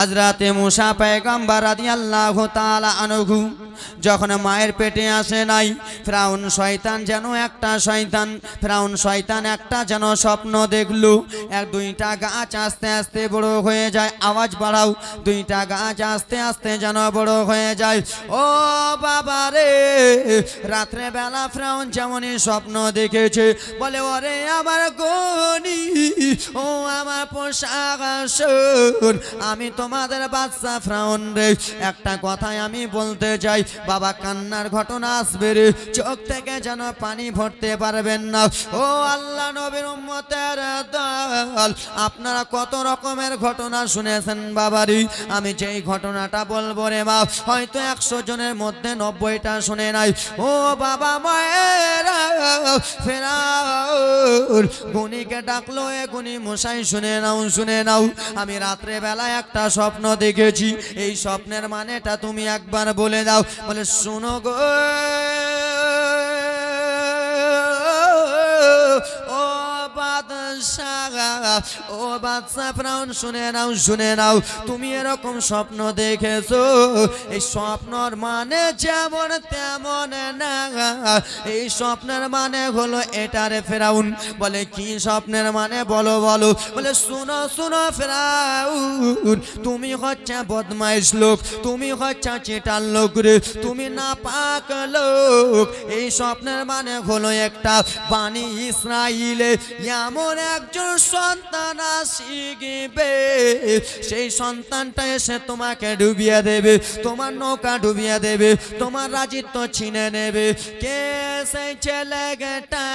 হযরতে মুসা পয়গম্বর রাদিয়াল্লাহু তাআলা আনহু যখন মায়ের পেটে আসে নাই, ফিরাউন শয়তান যেন একটা যেন স্বপ্ন দেখলো। এক দুইটা গাছ আস্তে আস্তে বড় হয়ে যায়। আওয়াজ বাড়াও। দুইটা গাছ আস্তে আস্তে যেন বড় হয়ে যায়। ও বাবা রে, রাত্রে বেলা ফিরাউন যেমনই স্বপ্ন দেখেছে, বলে ওরে আমার গনি, ও আমার পোশাক আসুন, আমি তোমাদের বাচ্চা ফিরাউন রে, একটা কথাই আমি বলতে চাই, বাবা কান্নার ঘটনা আসবে রে, চোখ থেকে যেন পানি ভরতে পারবেন না। ও আল্লাহ নবীর উম্মতের দল, আপনারা কত রকমের ঘটনা শুনেছেন বাবারি, আমি যেই ঘটনাটা বলবো রে মা, হয়তো 100 জনের মধ্যে 90টা শুনে নাই। ও বাবা মায়েরা, ফেরাউন গুনিকে ডাকলো, এ গুনি মশাই শুনে নাও, আমি রাত্রে বেলায় একটা স্বপ্ন দেখেছি, এই স্বপ্নের মানেটা তুমি একবার বলে দাও। বলে শুনো গো ও বাদশা ফিরাউন, শুনে নাও, তুমি এরকম স্বপ্ন দেখেছো, এই স্বপ্নর মানে যেমন তেমন না, এই স্বপ্নের মানে হলো এটা রে ফিরাউন। বলে কি স্বপ্নের মানে বলো। বলে শুনো ফিরাউন, তুমি হচ্ছে বদমাইশ লোক, তুমি হচ্ছে চিটার লোক রে, তুমি নাপাক লোক। এই স্বপ্নের মানে হলো একটা বানি ইসরাইলে এমন একজন সন্তান আসিবে, সেই সন্তানটা এসে তোমাকে ডুবিয়ে দেবে, তোমার নৌকা ডুবিয়ে দেবে, তোমার রাজিত্ব ছিনে নেবে। কে সেই ছেলেটা?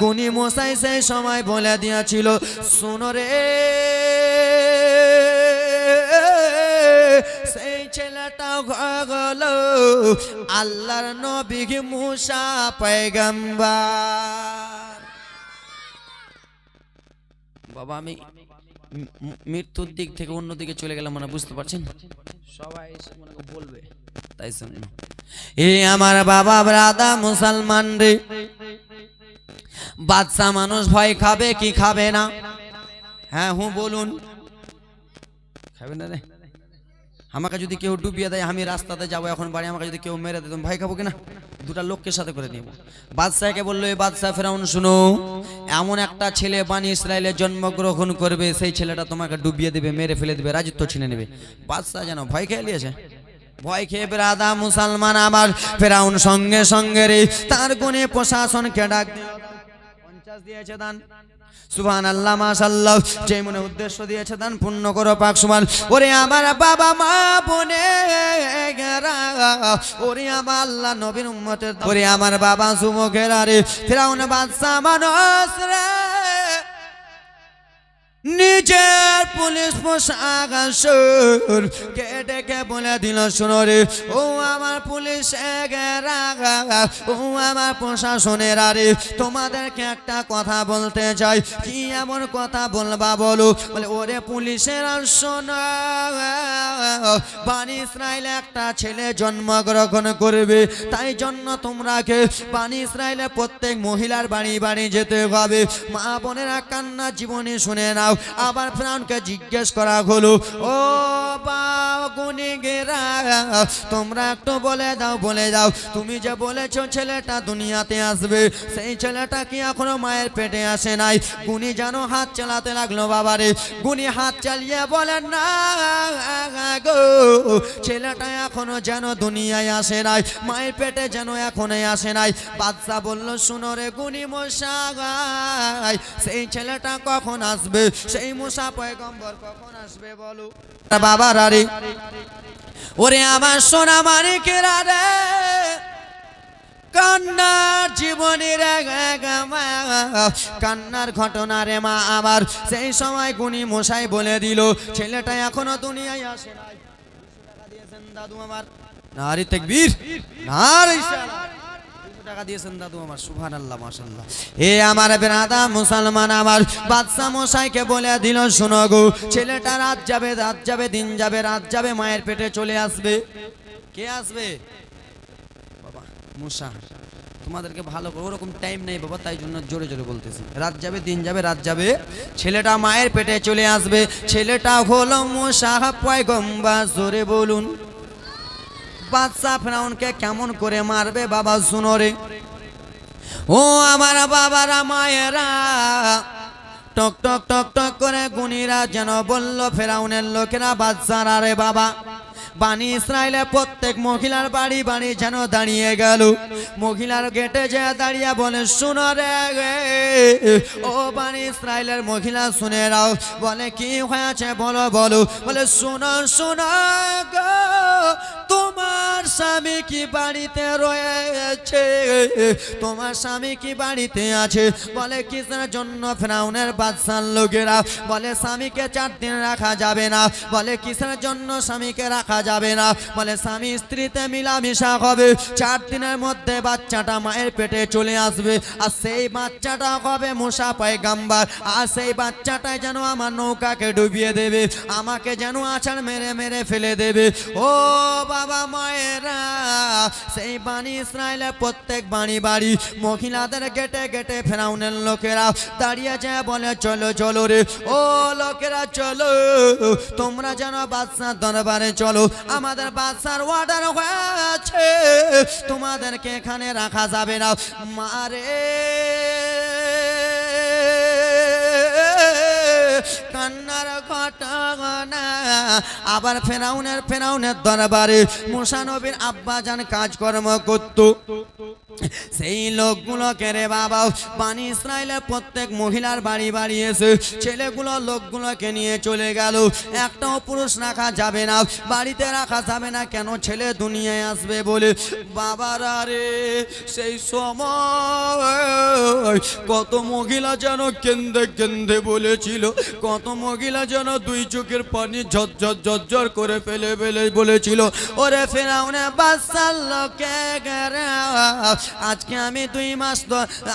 গুনি মশাই সেই সময় বলে দিয়েছিল, শোনো রে, সেই ছেলেটা হলো আল্লাহর নবী মুসা পয়গম্বর। বাবা আমি মৃত্যুর দিক থেকে অন্যদিকে চলে গেলাম, মানে বুঝতে পারছেন, সবাই মনে বলবে, তাই শুনুন। এ আমার বাবা ব্রাদা মুসলমান রে, বাদশা মানুষ ভয় খাবে কি খাবে না? হ্যাঁ বলুন, খাবে না রে? আমাকে যদি কেউ ডুবিয়ে দেয়, আমি রাস্তাতে যাবো এখন বাড়ি, আমাকে যদি কেউ মেরে দেয়, তুমি ভয় খাবো কিনা? দুটা লোককে সাথে করে নিব। বাদশাকে বললো, এই বাদশা ফিরাউন শুনো, এমন একটা ছেলে বানি ইসরায়েলে জন্মগ্রহণ করবে, সেই ছেলেটা তোমাকে ডুবিয়ে দেবে, মেরে ফেলে দেবে, রাজত্ব ছিনে নেবে। বাদশা যেন ভয় খেয়ে নিয়েছে। ভয় খেয়ে বেরাদা মুসলমান আমার ফিরাউন সঙ্গে সঙ্গে রে তার গুণে প্রশাসনকে ডাক 50 দিয়েছে দান। সুবহানাল্লাহ, মাশাআল্লাহ, যে মনে উদ্দেশ্য দিয়েছে দান পূর্ণ করো পাক সুবহান। ওরে আমার বাবা মা বোনে গেরা, ওরে আমার আল্লাহ নবীর উম্মতের, ওরে আমার বাবা যুবকেরা রে, ফিরাউন বাদশা মানুষ রে, নিজের পুলিশ পোশাক আসুন কে ডেকে বলে দিল, শোনো রে ও আমার পুলিশ এগেরা, ও আমার প্রশাসনেরা রে, তোমাদেরকে একটা কথা বলতে চাই। কি এমন কথা বলবা বলো? বলে ওরে পুলিশের শোনো, বানি ইসরায়েলে একটা ছেলে জন্মগ্রহণ করবে, তাই জন্য তোমরাকে বানি ইসরায়েলে প্রত্যেক মহিলার বাড়ি বাড়ি যেতে হবে। মা বোনেরা কান্না জীবনী শুনে নাও। আবার ফিরাউনকে জিজ্ঞেস করা হলো, ও গুনিগেরা, তোমরা একটু বলে দাও, তুমি যে বলেছো ছেলেটা দুনিয়াতে আসবে, সেই ছেলেটা কি এখনো মায়ের পেটে আসে নাই? গুনি যেন হাত চালাতে লাগলো। বাবারে, গুনি হাত চালিয়ে বলে, না গো, ছেলেটা এখনো যেন দুনিয়ায় আসে নাই, মায়ের পেটে যেন এখনই আসে নাই। বাদশা বলল, শুনো রে গুনি মশাই, সেই ছেলেটা কখন আসবে? সেই মুসা পয়গম্বর কখন আসবে বলো? বাবার আরে, ওরে আমার সোনা মানিকেরা রে, কান্নার জীবনের কান্নার ঘটনা রে মা আমার। সেই সময় গুনি মশাই বলে দিল, ছেলেটা এখনো দুনিয়ায় আসে নাই। 200 টাকা দিয়েছেন দাদু আমার, নারী তাকবীর, নারী টাকা দিয়েছেন দাদু আমার, সুবহানাল্লাহ, মাশাআল্লাহ। এ আমার বেরাদা মুসলমান আমার, বাদশা মশাইকে বলে দিল, শোনো গো, ছেলেটা রাত যাবে দিন যাবে, রাত যাবে, মায়ের পেটে চলে আসবে। কে আসবে? বাবা মুসা। তোমাদেরকে ভালো করে ওরকম টাইম নেই বাবা, তাই জন্য জোরে জোরে বলতেছি। রাত যাবে, দিন যাবে, রাত যাবে, ছেলেটা মায়ের পেটে চলে আসবে। ছেলেটা হলো মুসা পয়গম্বর, জোরে বলুন। বাদশা ফেরাউনকে কেমন করে মারবে বাবা শুনো রে। ও আমার বাবারা মায়েরা, টক টক টক টক করে গুণীরা যেন বলল ফেরাউনের লোকেরা বাদশারা রে বাবা, বানি ইসরায়েলের প্রত্যেক মহিলার বাড়ি বাড়ি যেন দাঁড়িয়ে গেল। মহিলার গেটে যে দাঁড়িয়ে বলে শুনো রে, ও বানি ইসরায়েলের মহিলা শুনে রাও। বলে কি হয়েছে বলো বলো। বলে শুনো শুনো গো, তোমার স্বামী কি বাড়িতে রয়েছে? তোমার স্বামী কি বাড়িতে আছে? বলে কিসের জন্য? ফেরাউনের বাদশার লোকেরা বলে স্বামীকে 4 দিন রাখা যাবে না। বলে কিসের জন্য স্বামীকে রাখা যাবে না? বলে স্বামী স্ত্রীতে মিলামিশা হবে, 4 দিনের মধ্যে বাচ্চাটা মায়ের পেটে চলে আসবে, আর সেই বাচ্চাটা হবে মুসা পয়গম্বর, আর সেই বাচ্চাটাই যেন আমার নৌকাকে ডুবিয়ে দেবে, আমাকে যেন আছাড় মেরে মেরে ফেলে দেবে। ও বাবা মায়েরা, সেই বানি ইসরায়েলের প্রত্যেক বাড়ি বাড়ি মহিলাদের গেটে গেটে ফেরাউনের লোকেরা দাঁড়িয়ে যায়, বলে চলো চলো রে, ও লোকেরা চলো, তোমরা যেন বাদশার দরবারে চলো, আমাদের বাদশার অর্ডার হয়েছে, তোমাদেরকে এখানে রাখা যাবে না। মারে কান্নার ঘটনা। আবার ফেরাউনের দরবারে মুসা নবীর আব্বা জান কাজকর্ম করত, সেই লোকগুলোকে রে বাবা বানি ইসরায়েলের প্রত্যেক মহিলার বাড়ি বাড়ি এসে ছেলেগুলো লোকগুলোকে নিয়ে চলে গেল। একটাও পুরুষ রাখা যাবে না, বাড়িতে রাখা যাবে না, কেন? ছেলে দুনিয়ায় আসবে বলে। বাবারা রে, সেই সময় কত মহিলা যেন কেন্দে কেন্দে বলেছিল, কত মহিলা যেন 2 চোখের পানি ঝরঝর ঝরঝর করে ফেলে ফেলে বলেছিল, ওরে ফেরাউনের বাদশার লোকে গেরা, আজকে আমি 2 মাস,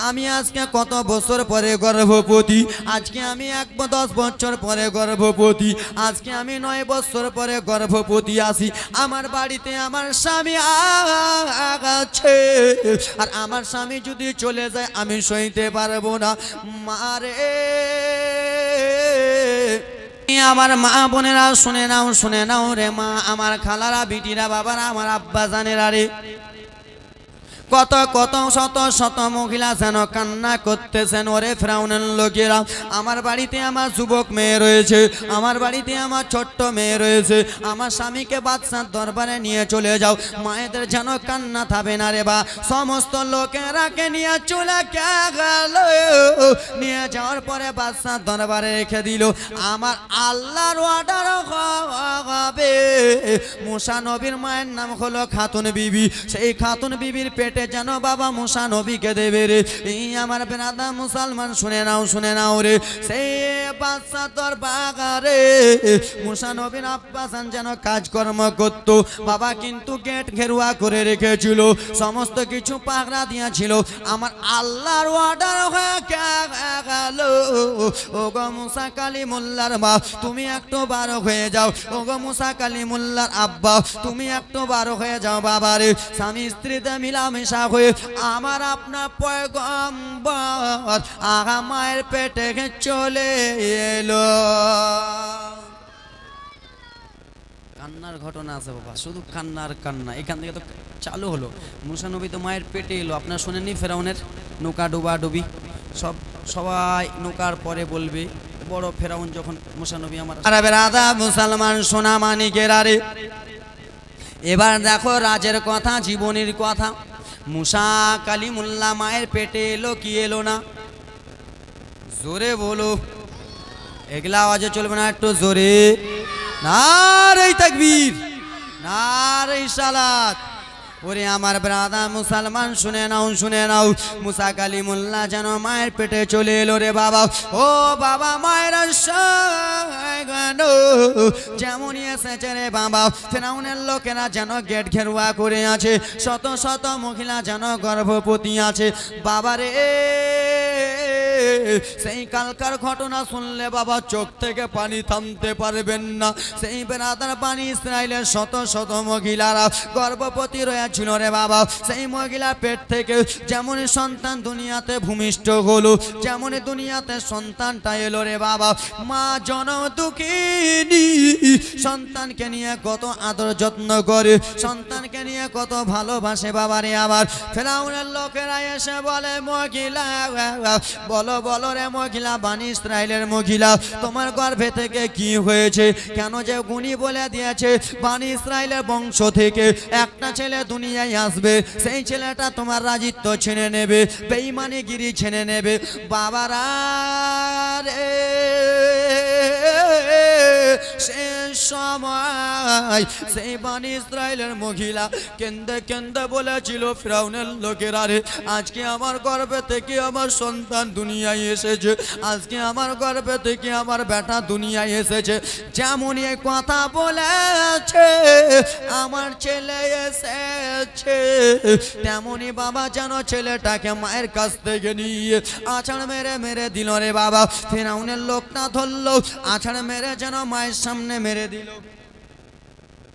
আমি আজকে কত বছর পরে গর্ভবতী, আজকে আমি 10 বছর পরে গর্ভবতী, আজকে আমি 9 বছর পরে গর্ভবতী আছি, আমার বাড়িতে আমার স্বামী আছে, আর আমার স্বামী যদি চলে যায় আমি সইতে পারবো না। মারে আমার মা বোনেরা শুনে নাও, শুনে নাও রে মা, আমার খালারা, বিটিরা, বাবারা, আমার আব্বা জানেরা রে, কত কত শত শত মহিলা যেন কান্না করতেছেন, ওরে ফেরাউনের লোকেরা, আমার বাড়িতে আমার যুবক মেয়ে রয়েছে, আমার বাড়িতে আমার ছোট্ট মেয়ে রয়েছে, আমার স্বামীকে বাদশার দরবারে নিয়ে চলে যাও। মায়েদের যেন কান্না থামে না রে বা। সমস্ত লোকেরাকে নিয়ে চলে গেল, নিয়ে যাওয়ার পরে বাদশার দরবারে রেখে দিল। আমার আল্লাহর অর্ডার হবে, মুসা নবীর মায়ের নাম হলো খাতুন বিবি, সেই খাতুন বিবির পেটে যেন বাবা মুসা নবীকে দেবে রে। এই আমার বেনাদা মুসলমান শুনে নাও, শুনে নাও রে, সেই বাদশা দরবারে মুসা নবীর আব্বাসান যেন কাজকর্ম করতো বাবা, কিন্তু গেট ঘেরুয়া করে রেখেছিল, সমস্ত কিছু পাগড়া দিয়েছিল। আমার আল্লাহর অর্ডার হয়ে গেল, ও গো মুসা কালিমুল্লার মা, তুমি একটু বার হয়ে যাও, ও গো মুসা কালিমুল্লার আব্বা, তুমি একটু বার হয়ে যাও বাবা রে। স্বামী স্ত্রীতে মিলামিশা হয়ে আমার আপনার পয়গম্বর আগা মায়ের পেটে চলে এলো। কান্নার ঘটনা আছে বাবা, শুধু কান্নার কান্না। এখান থেকে তো চালু হলো, মুসা নবী তো মায়ের পেটে এলো। আপনার শোনেননি ফেরাউনের নৌকা ডুবা ডুবি, সবাই নৌকার পরে বলবে বড় ফেরাউন যখন মুসা নবী আমার আরবের আদা মুসলমান সোনা মানিকেরা রে। এবার দেখো রাজের কথা, জীবনের কথা। মুসা কালিমুল্লাহ মায়ের পেটে এলো কি এলো না? জোরে বলো, এগুলা আওয়াজে চলবে না, একটু জোরে। নারে তাকবীর, নারে সালাত। ওরে আমার ব্রাদা মুসলমান শুনে নাও, শুনে নাও, মুসা কালিমুল্লাহ যেন মায়ের পেটে চলে এলো রে বাবা। ও বাবা, মায়ের যেমনই এসেছে রে বাবা, ফেরাউনের লোকেরা যেন গেট ঘেরুয়া করে আছে, শত শত মহিলা যেন গর্ভবতী আছে বাবা রে। সেই কালকার ঘটনা শুনলে বাবা চোখ থেকে পানি থামতে পারবেন না। সেই বেরাদার বানি ইসরাইলের শত শত মহিলারা গর্ভবতী রয়েছিল রে বাবা। সেই মহিলার পেট থেকে যেমন সন্তান দুনিয়াতে ভূমিষ্ঠ হলো, যেমন দুনিয়াতে সন্তানটা এলো রে বাবা, মা জনম দুঃখিনী সন্তানকে নিয়ে কত আদর যত্ন করে, সন্তানকে নিয়ে কত ভালোবাসে বাবা রে আমার। ফেরাউনের লোকেরা এসে বলে, মহিলা বলো বলো রে মহিলা, বানি ইসরাইলের মহিলা, তোমার গর্ভে থেকে কি হয়েছে? কেন যে গুণী বলে দিয়েছে বানি ইসরাইলের বংশ থেকে একটা ছেলে দুনিয়ায় আসবে, সেই ছেলেটা তোমার রাজিত্ব ছেড়ে নেবে, বেঈমানিগিরি ছেড়ে নেবে। বাবারা রে সে সময় সেই বানি ইসরাইলের মহিলা কেন্দে কেন্দে বলেছিল, ফিরাউনের লোকেরা রে, আজকে আমার গর্ভে থেকে আমার সন্তান দুনিয়ায় এসেছে, আজকে আমার গর্ভে থেকে আমার বেটা দুনিয়ায় এসেছে। যেমন এই কথা বলেছে আমার ছেলে এসেছে, তেমনি বাবা যেন ছেলেটাকে মায়ের কাছ থেকে নিয়ে আছাড় মেরে মেরে দিল রে বাবা। ফিরাউনের লোকটা ধরলো, আছাড় মেরে যেন মায়ের সামনে মেরে দিল।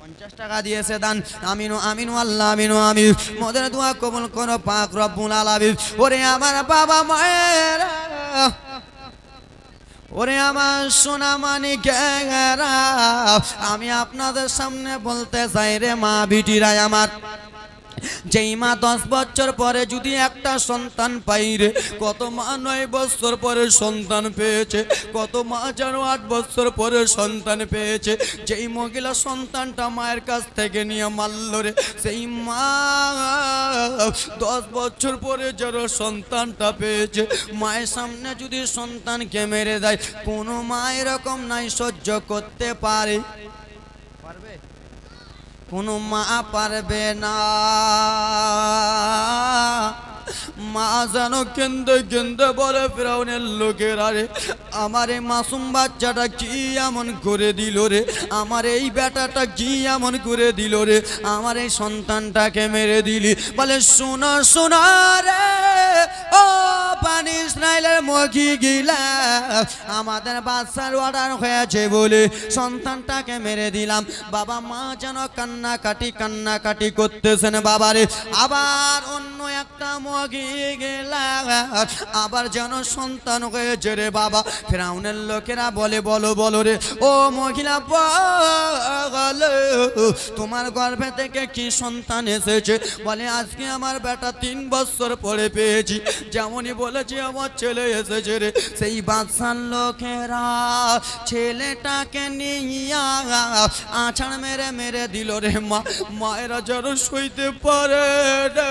50 টাকা দিয়েছে দান। আমিনু আমিনু আল্লাহ আমিনু আমিন। মোদের দোয়া কবুল করো পাক রব্বুল আলামিন। ওরে আমার বাবা মায়েরা, ওরে আমার সোনা মানিকেরা, আমি আপনাদের সামনে বলতে চাই রে মা বিটিরা আমার, যেই মা 10 বছর পরে যদি একটা সন্তান পাই রে, কত মা 9 বছর পরে সন্তান পেয়েছে, কত মা যেন 8 বছর পরে সন্তান পেয়েছে। যেই মহিলা সন্তানটা মায়ের কাছ থেকে নিয়ে মারল রে, সেই মা 10 বছর পরে যারা সন্তানটা পেয়েছে, মায়ের সামনে যদি সন্তানকে মেরে দেয়, কোনো মা এরকম নাই সহ্য করতে পারে? কোনো মা পারবে না। মা যেন কেন্দে কেন্দে বলে, ফিরাউনের লোকেরা রে, আমার এই মাসুম বাচ্চাটা কি এমন করে দিল রে, আমার এই বেটাটা কি এমন করে দিল রে, আমার এই সন্তানটাকে মেরে দিলি। বলে শোনো শোনো রে ও বানি ইসরাইলের মহিলা, আমাদের বাচ্চার অর্ডার হয়েছে বলে সন্তানটাকে মেরে দিলাম। বাবা মা যেন কান্নাকাটি করতেছেন বাবারে। আবার অন্য একটা মহিলা আবার যেন সন্তান হয়েছে রে বাবা। ফিরাউনের লোকেরা বলে, বলো বলো রে ও মহিলা, বলো তোমার গর্ভে থেকে কি সন্তান এসেছে? বলে আজকে আমার বেটা 3 বছর পরে পেয়েছি। যেমনই বলেছি আমার ছেলে এসেছে রে। সেই বাদশার লোকেরা ছেলেটাকে নিয়ে আছাড় মেরে মেরে দিল রে মা। মায়েরা যেন সইতে পারে না,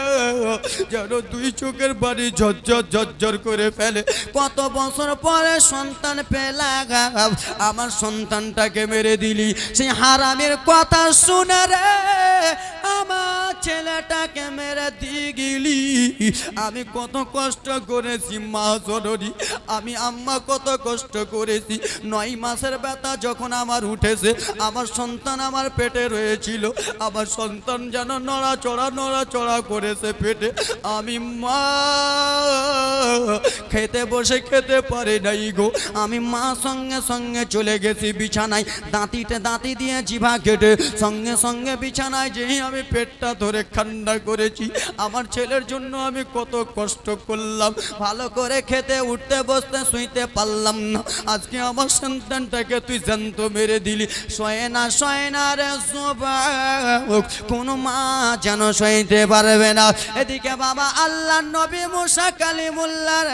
যেন 2 চোখের বাড়ি ঝরঝর ঝরঝর করে ফেলে। কত বছর পরে সন্তান পেলাম, আমার সন্তানটাকে মেরে দিলি। সেই হারামের কথা শুনে রে আমার ছেলেটাকে মেরে দিয়ে গেলি। আমি কত কষ্ট করেছি মা জননী, আমি আম্মা কত কষ্ট করেছি। 9 মাসের ব্যথা যখন আমার উঠেছে, আমার সন্তান আমার পেটে রয়েছিল, আমার সন্তান যেন নড়াচড়া করেছে পেটে। আমি মা খেতে বসে খেতে পারি নাই গো। আমি মা সঙ্গে সঙ্গে চলে গেছি বিছানায়, দাঁতি দিয়ে জিভা কেটে সঙ্গে সঙ্গে বিছানায় যেই আমি পেটটা ধরে ঠান্ডা করেছি। আমার ছেলের জন্য আমি কত কষ্ট করলাম, ভালো করে খেতে উঠতে বসতে শুইতে পারলাম না। আজকে আমার সন্তানটাকে তুই জ্যান্ত মেরে দিলি। সয় না রে যুবক, কোন মা যেন সইতে পারবে না। এদিকে বাবা আল্লাহ নবী মুসা কালিমুল্লাহর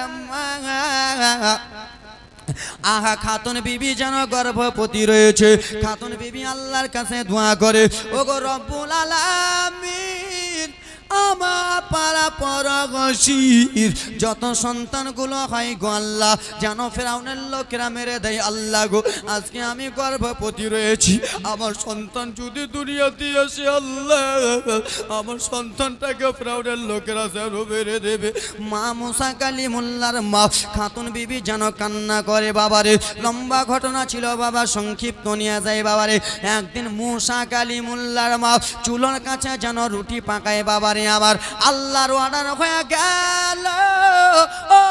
আহা খাতুন বিবি যেন গর্ভবতী রয়েছে। খাতুন বিবি আল্লাহর কাছে দোয়া করে, ওগো রব্বুল আলামিন, আমার পাড়া পরগশির যত সন্তানগুলো হয় গো আল্লাহ, যেন ফেরাউনের লোকেরা মেরে দেয় আল্লাহ গো। আজকে আমি গর্ভবতী রয়েছি, আমার সন্তান যদি দুনিয়াতে আসে আল্লাহ, আমার সন্তানটাকে ফেরাউনের লোকেরা যেন মেরে দেবে। মা মুসা কালিমুল্লাহর মা খাতুন বিবি যেন কান্না করে বাবারে। লম্বা ঘটনা ছিল বাবা, সংক্ষিপ্ত নিয়ে যায় বাবারে। একদিন মুসা কালিমুল্লাহর মা চুলোর কাছে যেন রুটি পাকায় বাবারে। আবার আল্লাহর অর্ডার হয়ে গেল, ও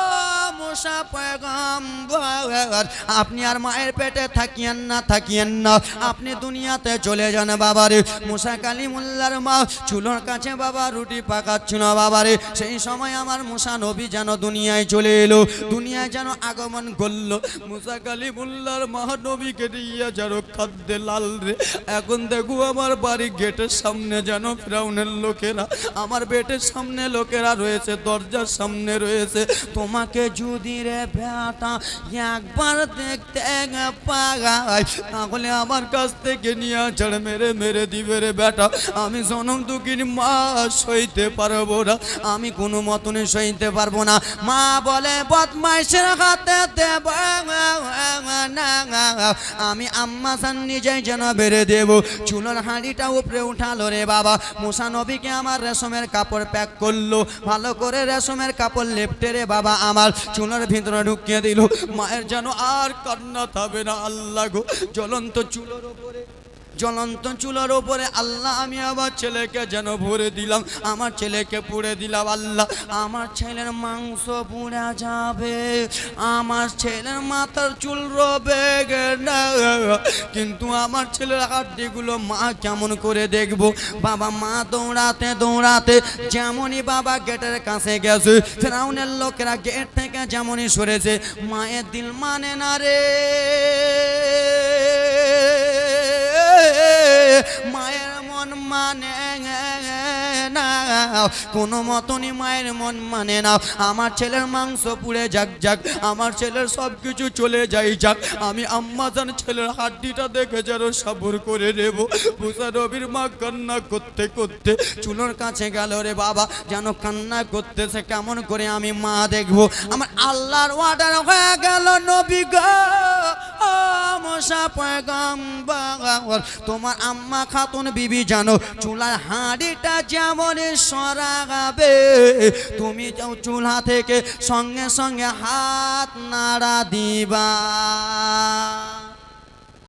মুসা পয়গম্বর আপনি আর মায়ের পেটে থাকিয়েন না আপনি দুনিয়াতে চলে যান বাবারে মুসা কালিমুল্লাহর মা চুলোর কাছে বাবা রুটি পাকাচ্ছিল বাবারে সেই সময় আমার মুসা নবী যেন দুনিয়ায় চলে এলো দুনিয়ায় যেন আগমন করলো মুসা কালিমুল্লাহর মা নবীকে দিয়ে যেন খাদ্যে লাল রে এখন দেখো আমার বাড়ি গেটের সামনে যেন ফিরাউনের লোকেরা আমার বেটের সামনে লোকেরা রয়েছে দরজার সামনে রয়েছে তোমাকে যদি রে বেটা একবার দেখতে পাই তাহলে আমার কাছ থেকে নিয়ে ঝাড় মেরে দিবে রে বেটা আমি জনম দুঃখিনী মা সইতে পারবো না আমি কোনো মতনে সইতে পারবো না মা বলে বদমাইশের হাতে দেব না আমি আম্মা জান নিজেই যেন বেড়ে দেব চুলোর হাঁড়িটা উপরে উঠালো রে বাবা মুসা নবীকে আমার রেশমের কাপড় প্যাক করলো ভালো করে রেশমের কাপড় লেপটে রে বাবা আমার চুলোর ভিতরে ঢুকিয়ে দিল মায়ের যেন আর কান্না থাকবে না আল্লাহ গো জ্বলন্ত চুলার ওপরে আল্লাহ আমি আমার ছেলেকে যেন ভরে দিলাম আমার ছেলেকে পুড়ে দিলাম আল্লাহ আমার ছেলের মাংস পুড়ে যাবে আমার ছেলের মাথার চুল রবে না কিন্তু আমার ছেলের হাড্ডিগুলো মা কেমন করে দেখবো বাবা মা দৌড়াতে যেমনই বাবা গেটের কাছে গেছে ফিরাউনের লোকেরা গেট থেকে যেমনই সরেছে মায়ের দিল মানে না রে মায়ের মন মানে না কোনো মতনই মায়ের মন মানে না আমার ছেলের মাংস পুড়ে যাক আমার ছেলের সব কিছু চলে যাক আমি আম্মা জান ছেলের হাড্ডিটা দেখে যেন সবর করে নেব মুসা নবীর মা কান্না করতে চুলোর কাছে গেল রে বাবা যেন কান্না করতেছে কেমন করে আমি মা দেখবো আমার আল্লাহর অর্ডার হয়ে গেল নবী গো মুসা পয়গম্বর তোমার আম্মা খাতুন বিবি জানো চুলার হাঁড়িটা যেমন সরাবে তুমি চুলা থেকে সঙ্গে সঙ্গে হাত নাড়া দিবা